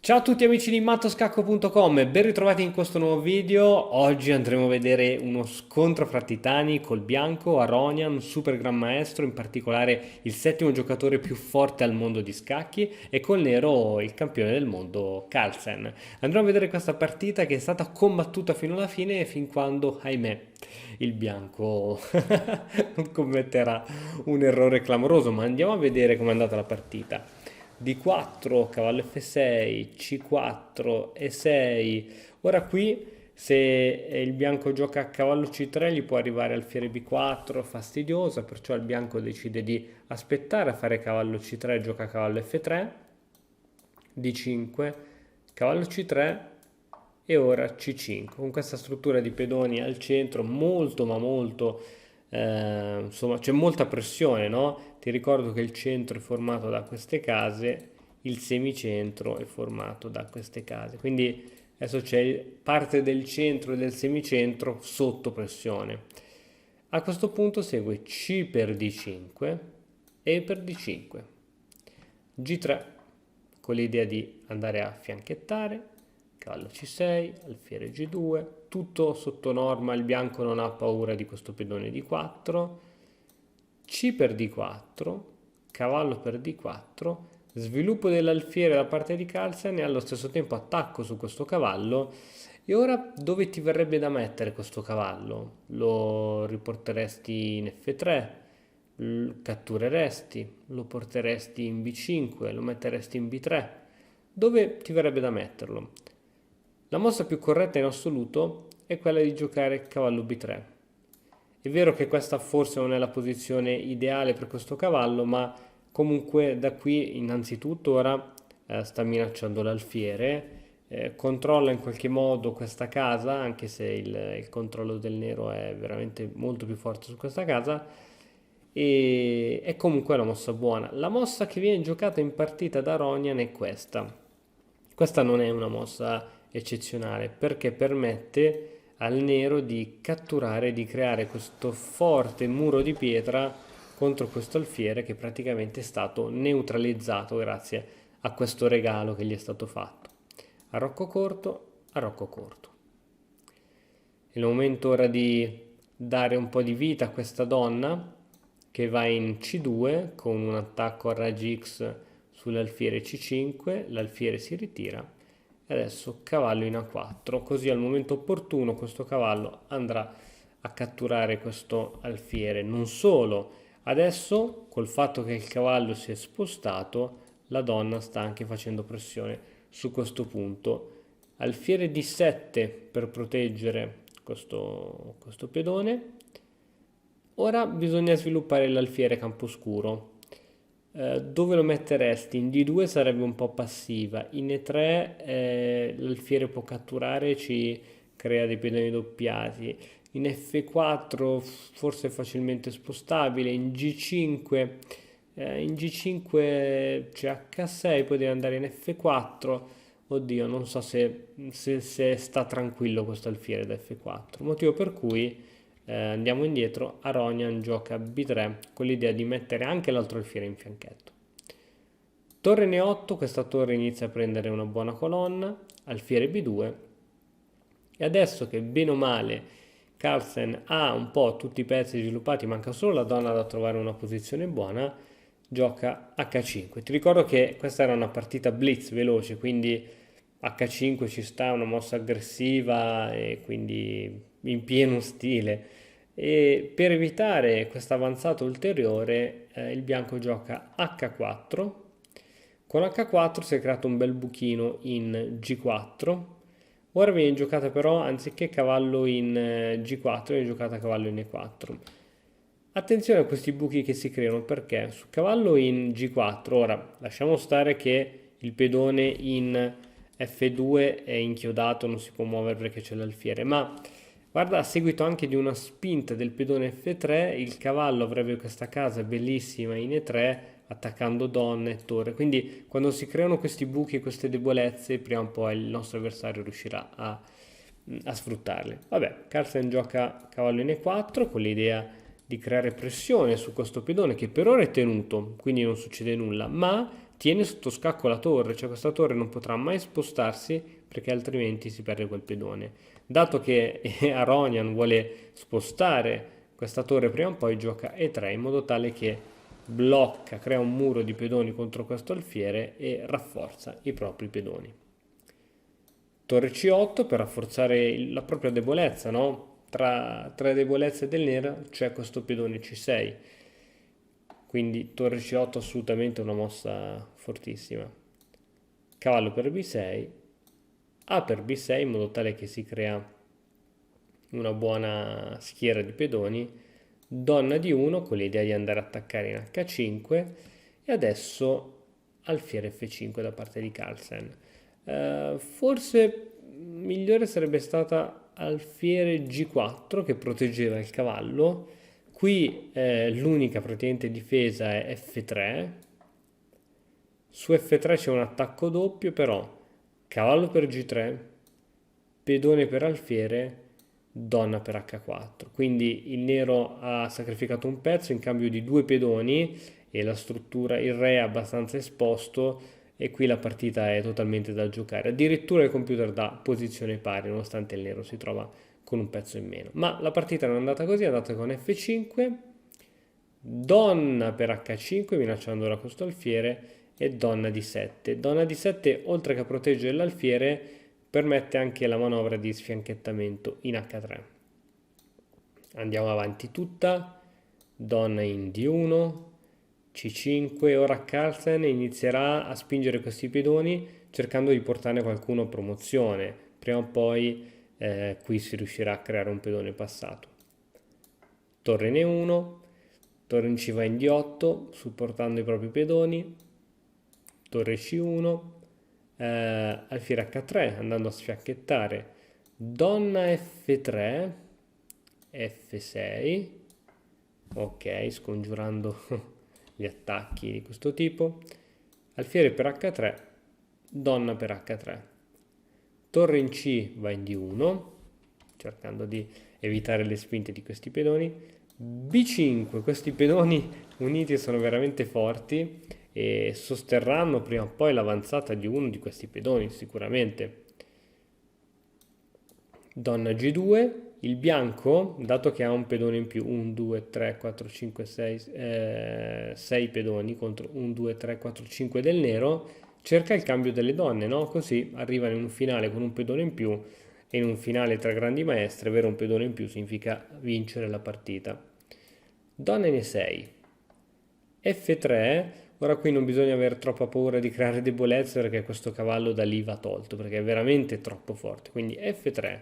Ciao a tutti amici di mattoscacco.com, ben ritrovati in questo nuovo video. Oggi andremo a vedere uno scontro fra titani col bianco Aronian, super gran maestro, in particolare il settimo giocatore più forte al mondo di scacchi, e col nero il campione del mondo Carlsen. Andremo a vedere questa partita che è stata combattuta fino alla fine, fin quando, ahimè, il bianco commetterà un errore clamoroso, ma andiamo a vedere com'è andata la partita. D4, cavallo F6, C4 E6. Ora qui, se il bianco gioca a cavallo C3, gli può arrivare alfiere B4, fastidiosa, perciò il bianco decide di aspettare a fare cavallo C3, gioca cavallo F3, D5, cavallo C3 e ora C5. Con questa struttura di pedoni al centro, molto ma molto, insomma, c'è molta pressione, no? Ti ricordo che il centro è formato da queste case, il semicentro è formato da queste case, quindi adesso c'è parte del centro e del semicentro sotto pressione. A questo punto segue C per D5 e per D5, G3 con l'idea di andare a fianchettare, cavallo C6, alfiere G2, tutto sotto norma, il bianco non ha paura di questo pedone D4, C per D4, cavallo per D4, sviluppo dell'alfiere da parte di Carlsen e allo stesso tempo attacco su questo cavallo. E ora dove ti verrebbe da mettere questo cavallo? Lo riporteresti in F3, cattureresti, lo porteresti in B5, lo metteresti in B3. Dove ti verrebbe da metterlo? La mossa più corretta in assoluto è quella di giocare cavallo B3. È vero che questa forse non è la posizione ideale per questo cavallo, ma comunque da qui innanzitutto ora sta minacciando l'alfiere, controlla in qualche modo questa casa, anche se il controllo del nero è veramente molto più forte su questa casa, e è comunque una mossa buona. La mossa che viene giocata in partita da Ronian è questa. Questa non è una mossa eccezionale perché permette al nero di catturare, di creare questo forte muro di pietra contro questo alfiere che praticamente è stato neutralizzato grazie a questo regalo che gli è stato fatto. Arrocco corto, arrocco corto. È il momento ora di dare un po' di vita a questa donna che va in C2 con un attacco a raggi X sull'alfiere C5, l'alfiere si ritira e adesso cavallo in A4, così al momento opportuno questo cavallo andrà a catturare questo alfiere. Non solo, adesso col fatto che il cavallo si è spostato, la donna sta anche facendo pressione su questo punto. Alfiere D7 per proteggere questo pedone. Ora bisogna sviluppare l'alfiere camposcuro. Dove lo metteresti? In D2 sarebbe un po' passiva, in E3 l'alfiere può catturare e ci crea dei pedoni doppiati, in F4 forse è facilmente spostabile, in G5 c'è H6, poi deve andare in F4. Oddio, non so se sta tranquillo questo alfiere da F4, motivo per cui andiamo indietro, Aronian gioca B3 con l'idea di mettere anche l'altro alfiere in fianchetto. Torre N8, questa torre inizia a prendere una buona colonna, alfiere B2 e adesso che bene o male Carlsen ha un po' tutti i pezzi sviluppati, manca solo la donna da trovare una posizione buona, gioca H5. Ti ricordo che questa era una partita blitz veloce, quindi H5 ci sta, una mossa aggressiva e quindi in pieno stile. E per evitare questa avanzata ulteriore, il bianco gioca H4. Con H4 si è creato un bel buchino in G4. Ora viene giocata però, anziché cavallo in G4, viene giocata cavallo in E4. Attenzione a questi buchi che si creano perché su cavallo in G4, ora lasciamo stare che il pedone in F2 è inchiodato, non si può muovere perché c'è l'alfiere, ma guarda, a seguito anche di una spinta del pedone F3, il cavallo avrebbe questa casa bellissima in E3 attaccando donna e torre. Quindi quando si creano questi buchi e queste debolezze, prima o poi il nostro avversario riuscirà a sfruttarle. Vabbè, Carlsen gioca cavallo in E4 con l'idea di creare pressione su questo pedone che per ora è tenuto, quindi non succede nulla, ma tiene sotto scacco la torre, cioè questa torre non potrà mai spostarsi perché altrimenti si perde quel pedone. Dato che Aronian vuole spostare questa torre prima o poi, gioca E3 in modo tale che blocca, crea un muro di pedoni contro questo alfiere e rafforza i propri pedoni. Torre C8 per rafforzare la propria debolezza, no? Tra le debolezze del nero c'è questo pedone C6, quindi torre C8 assolutamente una mossa fortissima. Cavallo per B6, A per B6 in modo tale che si crea una buona schiera di pedoni, donna di 1 con l'idea di andare a attaccare in H5 e adesso alfiere F5 da parte di Carlsen. Forse migliore sarebbe stata alfiere G4 che proteggeva il cavallo. Qui l'unica praticamente difesa è F3. Su F3 c'è un attacco doppio, però cavallo per G3, pedone per alfiere, donna per H4. Quindi il nero ha sacrificato un pezzo in cambio di 2 pedoni e la struttura, il re è abbastanza esposto e qui la partita è totalmente da giocare. Addirittura il computer dà posizione pari nonostante il nero si trova con un pezzo in meno. Ma la partita non è andata così, è andata con F5, donna per H5 minacciando ora questo alfiere e donna di 7. Donna di 7 oltre che a proteggere l'alfiere permette anche la manovra di sfianchettamento in H3. Andiamo avanti tutta, donna in D1, C5, ora Carlsen inizierà a spingere questi pedoni cercando di portarne qualcuno a promozione, prima o poi qui si riuscirà a creare un pedone passato. Torre in E1, torre in C va in D8 supportando i propri pedoni, torre C1, alfiere H3 andando a sfiacchettare, donna F3, F6, ok, scongiurando gli attacchi di questo tipo, alfiere per H3, donna per H3, torre in C va in D1 cercando di evitare le spinte di questi pedoni, B5, questi pedoni uniti sono veramente forti e sosterranno prima o poi l'avanzata di uno di questi pedoni sicuramente. Donna G2, il bianco, dato che ha un pedone in più, 1, 2, 3, 4, 5, 6, 6 pedoni contro 1, 2, 3, 4, 5 del nero, cerca il cambio delle donne, no? Così arriva in un finale con un pedone in più e in un finale tra grandi maestre avere un pedone in più significa vincere la partita. Donna in E6, F3, ora qui non bisogna avere troppa paura di creare debolezze perché questo cavallo da lì va tolto, perché è veramente troppo forte, quindi F3,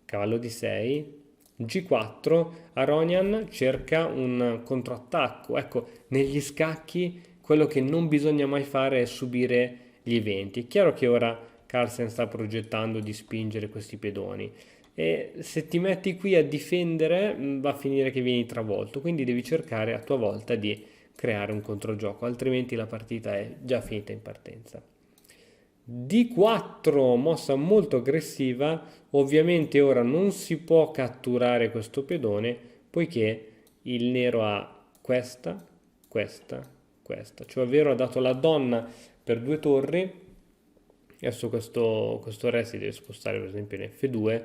cavallo di 6, G4, Aronian cerca un controattacco. Ecco, negli scacchi quello che non bisogna mai fare è subire gli eventi. È chiaro che ora Carlsen sta progettando di spingere questi pedoni e se ti metti qui a difendere va a finire che vieni travolto, quindi devi cercare a tua volta di creare un controgioco, altrimenti la partita è già finita in partenza. D4, mossa molto aggressiva, ovviamente ora non si può catturare questo pedone poiché il nero ha questa, questa, questa, cioè ovvero ha dato la donna per 2 torri, adesso questo re si deve spostare per esempio in F2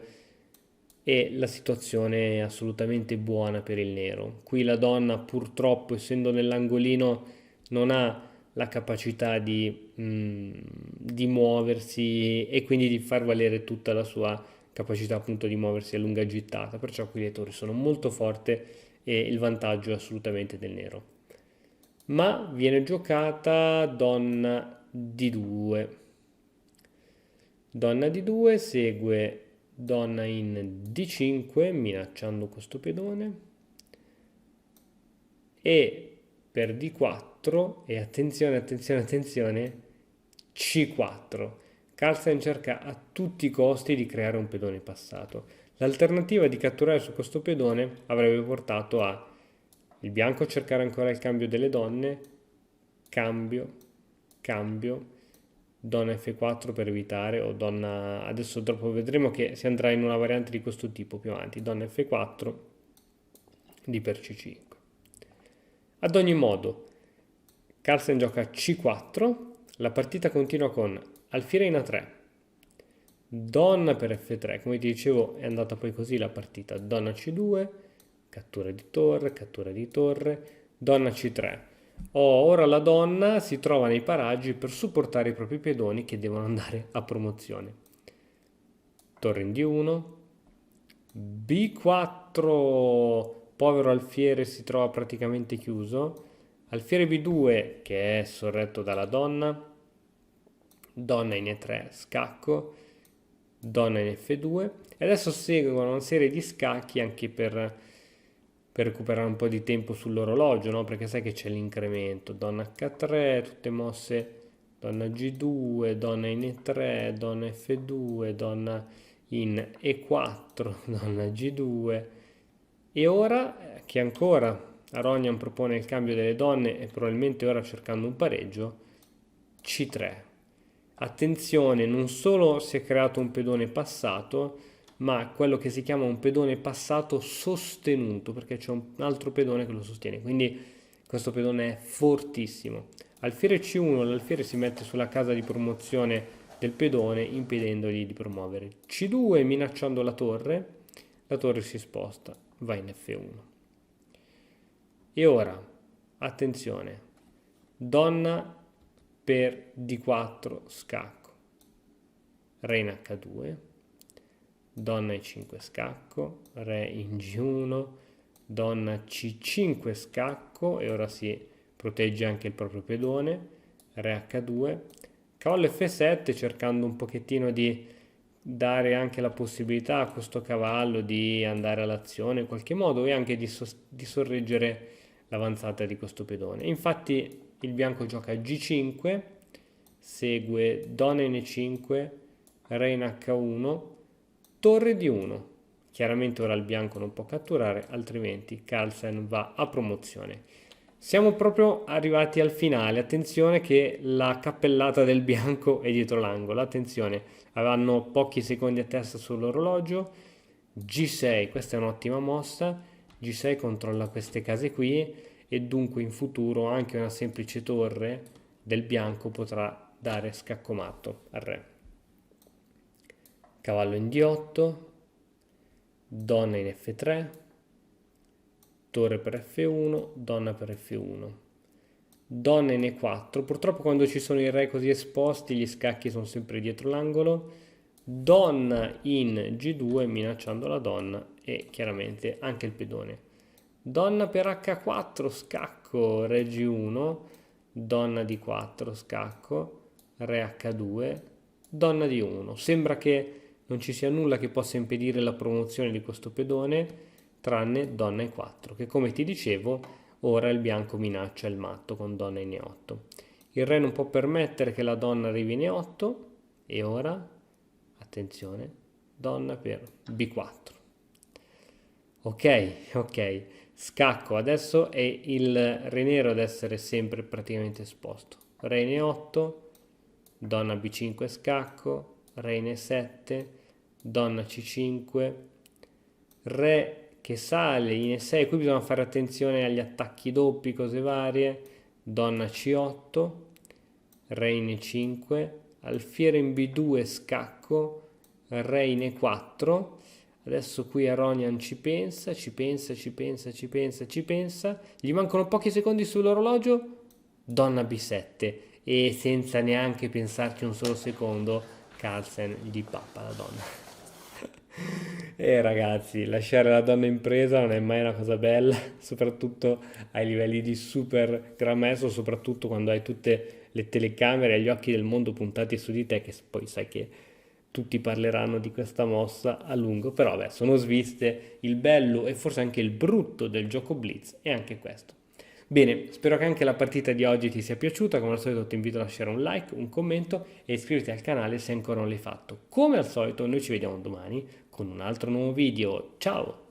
e la situazione è assolutamente buona per il nero. Qui la donna purtroppo essendo nell'angolino non ha la capacità di muoversi e quindi di far valere tutta la sua capacità appunto di muoversi a lunga gittata, perciò qui le torri sono molto forti e il vantaggio è assolutamente del nero. Ma viene giocata donna D2. Donna D2 segue donna in D5 minacciando questo pedone e per D4 e attenzione, attenzione, attenzione, C4. Carlsen cerca a tutti i costi di creare un pedone passato. L'alternativa di catturare su questo pedone avrebbe portato a il bianco a cercare ancora il cambio delle donne, cambio, cambio, donna F4 per evitare, o donna, adesso dopo vedremo che si andrà in una variante di questo tipo più avanti, donna F4, D per C5. Ad ogni modo, Carlsen gioca C4, la partita continua con alfiere in A3, donna per F3, come ti dicevo è andata poi così la partita, donna C2, cattura di torre, donna C3. Ora la donna si trova nei paraggi per supportare i propri pedoni che devono andare a promozione. Torre in D1, B4, povero alfiere si trova praticamente chiuso, alfiere B2 che è sorretto dalla donna, donna in E3, scacco, donna in F2 e adesso seguono una serie di scacchi anche per recuperare un po' di tempo sull'orologio, no? Perché sai che c'è l'incremento, donna H3, tutte mosse, donna G2, donna in E3, donna F2, donna in E4, donna G2 e ora che ancora Aronian propone il cambio delle donne e probabilmente ora cercando un pareggio, C3. Attenzione, non solo si è creato un pedone passato, ma quello che si chiama un pedone passato sostenuto, perché c'è un altro pedone che lo sostiene, quindi questo pedone è fortissimo. Alfiere C1, l'alfiere si mette sulla casa di promozione del pedone, impedendogli di promuovere. C2 minacciando la torre si sposta, va in F1. E ora, attenzione, donna per D4 scacco, re in H2, donna E5 scacco, re in G1, donna C5 scacco e ora si protegge anche il proprio pedone, re H2, cavallo F7 cercando un pochettino di dare anche la possibilità a questo cavallo di andare all'azione in qualche modo e anche di sorreggere l'avanzata di questo pedone. Infatti il bianco gioca G5, segue donna in E5, re in H1, torre D1. Chiaramente ora il bianco non può catturare, altrimenti Carlsen va a promozione. Siamo proprio arrivati al finale, attenzione che la cappellata del bianco è dietro l'angolo, attenzione, avranno pochi secondi a testa sull'orologio, G6, questa è un'ottima mossa, G6 controlla queste case qui e dunque in futuro anche una semplice torre del bianco potrà dare scacco matto al re. Cavallo in D8, donna in F3, torre per F1, donna per F1, donna in E4, purtroppo quando ci sono i re così esposti gli scacchi sono sempre dietro l'angolo, donna in G2 minacciando la donna e chiaramente anche il pedone, donna per H4 scacco, re G1, donna D4 scacco, re H2, donna D1, sembra che non ci sia nulla che possa impedire la promozione di questo pedone tranne donna E4 che come ti dicevo ora il bianco minaccia il matto con donna in E8. Il re non può permettere che la donna arrivi in E8 e ora, attenzione, donna per B4. Ok, scacco, adesso è il re nero ad essere sempre praticamente esposto. Re in E8, donna B5 scacco, re in E7, donna C5, re che sale in E6, qui bisogna fare attenzione agli attacchi doppi, cose varie, donna C8, re in E5, alfiere in B2 scacco, re in E4, adesso qui Aronian ci pensa, gli mancano pochi secondi sull'orologio, donna B7 e senza neanche pensarci un solo secondo Carlsen gli pappa la donna. Ragazzi, lasciare la donna in presa non è mai una cosa bella, soprattutto ai livelli di super gran maestro, soprattutto quando hai tutte le telecamere e gli occhi del mondo puntati su di te, che poi sai che tutti parleranno di questa mossa a lungo, però vabbè, sono sviste, il bello e forse anche il brutto del gioco Blitz è anche questo. Bene, spero che anche la partita di oggi ti sia piaciuta, come al solito ti invito a lasciare un like, un commento e iscriverti al canale se ancora non l'hai fatto. Come al solito noi ci vediamo domani con un altro nuovo video, ciao!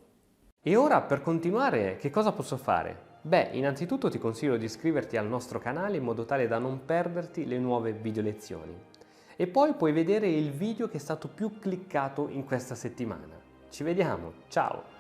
E ora per continuare che cosa posso fare? Beh, innanzitutto ti consiglio di iscriverti al nostro canale in modo tale da non perderti le nuove video lezioni. E poi puoi vedere il video che è stato più cliccato in questa settimana. Ci vediamo, ciao!